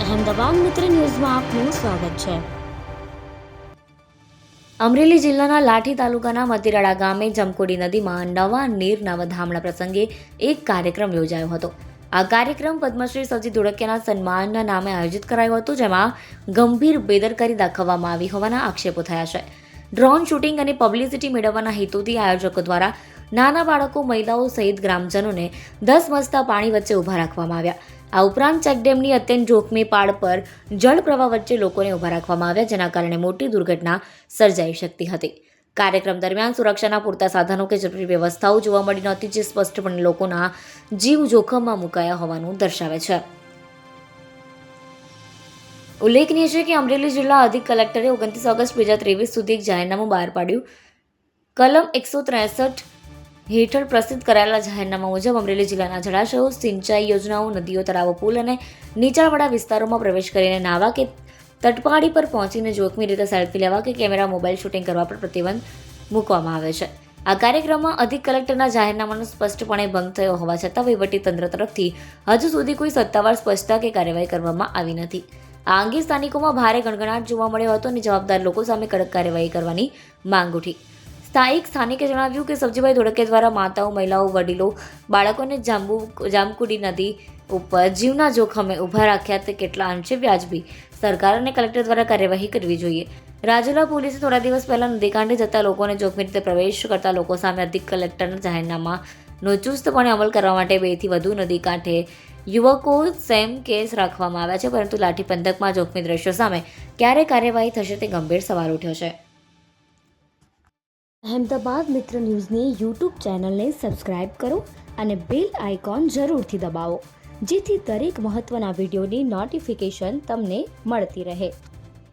અહેમદાબાદ મિત્ર ન્યૂઝમાં આપનું સ્વાગત છે। અમરેલી જિલ્લાના લાઠી તાલુકાના મતીરાળા ગામે જમકુડી નદીમાં નવા નીરના વધામણા પ્રસંગે એક કાર્યક્રમ યોજાયો હતો। આ કાર્યક્રમ પદ્મશ્રી સવજી ધોળકિયાના સન્માનના નામે આયોજિત કરાયો હતો, જેમાં ગંભીર બેદરકારી દાખવવામાં આવી હોવાના આક્ષેપો થયા છે। ડ્રોન શૂટિંગ અને પબ્લિસિટી મેળવવાના હેતુથી આયોજકો દ્વારા નાના બાળકો, મહિલાઓ સહિત ગ્રામજનોને 10 મસ્તા પાણી વચ્ચે ઊભા રાખવામાં આવ્યા। આ ઉપરાંત ચેકડેમની અત્યંત જોખમી પાળ પર જળ પ્રવાહ વચ્ચે લોકોને ઊભા રાખવામાં આવ્યા, જેના કારણે મોટી દુર્ઘટના સર્જાઈ શકતી હતી। કાર્યક્રમ દરમિયાન સુરક્ષાના પૂરતા સાધનો કે જરૂરી વ્યવસ્થાઓ જોવા મળી નહોતી, જે સ્પષ્ટપણે લોકોના જીવ જોખમમાં મુકાયા હોવાનું દર્શાવે છે। ઉલ્લેખનીય છે કે અમરેલી જિલ્લા અધિક કલેક્ટરે 29 ઓગસ્ટ 2023 સુધી એક જાહેરનામું બહાર પાડ્યું। કલમ 163 હેઠળ પ્રસિદ્ધ કરાયેલા જાહેરનામા મુજબ અમરેલી જિલ્લાના જળાશયો, સિંચાઈ યોજનાઓ, નદીઓ, તળાવો, પુલ અને નીચાણવાળા વિસ્તારોમાં પ્રવેશ કરીને નાવા કે તટપાડી પર પહોંચીને જોખમી રીતે સેલ્ફી લેવા કે કેમેરા, મોબાઈલ શૂટિંગ કરવા પર પ્રતિબંધ મૂકવામાં આવે છે। આ કાર્યક્રમમાં અધિક કલેક્ટરના જાહેરનામાનો સ્પષ્ટપણે ભંગ થયો હોવા છતાં વહીવટીતંત્ર તરફથી હજુ સુધી કોઈ સત્તાવાર સ્પષ્ટતા કે કાર્યવાહી કરવામાં આવી નથી। આ અંગે સ્થાનિકોમાં ભારે ગણગણાટ જોવા મળ્યો હતો અને જવાબદાર લોકો સામે કડક કાર્યવાહી કરવાની માંગ ઉઠી। સ્થાનિકે જણાવ્યું કે સવજીભાઈ ધોળકિયા દ્વારા માતાઓ, મહિલાઓ, વડીલો, બાળકોને જામકુડી નદી ઉપર જીવના જોખમે ઊભા રાખ્યા તે કેટલા અંશે વ્યાજબી। સરકાર અને કલેક્ટર દ્વારા કાર્યવાહી કરવી જોઈએ। રાજુલા પોલીસે થોડા દિવસ પહેલા નદીકાંઠે જતા લોકોને જોખમી રીતે પ્રવેશ કરતા લોકો સામે અધિક કલેક્ટરના જાહેરનામાનો ચુસ્તપણે અમલ કરવા માટે 2 થી વધુ નદી કાંઠે યુવકો સેમ કેસ રાખવામાં આવ્યા છે, પરંતુ લાઠી પંથકમાં જોખમી દ્રશ્યો સામે ક્યારે કાર્યવાહી થશે તે ગંભીર સવાલ ઉઠ્યો છે। અહેમદાબાદ મિત્ર ન્યૂઝની યુટ્યુબ ચેનલને સબસ્ક્રાઇબ કરો અને બેલ આઇકોન જરૂરથી દબાવો, જેથી દરેક મહત્ત્વના વિડીયોની નોટિફિકેશન તમને મળતી રહે।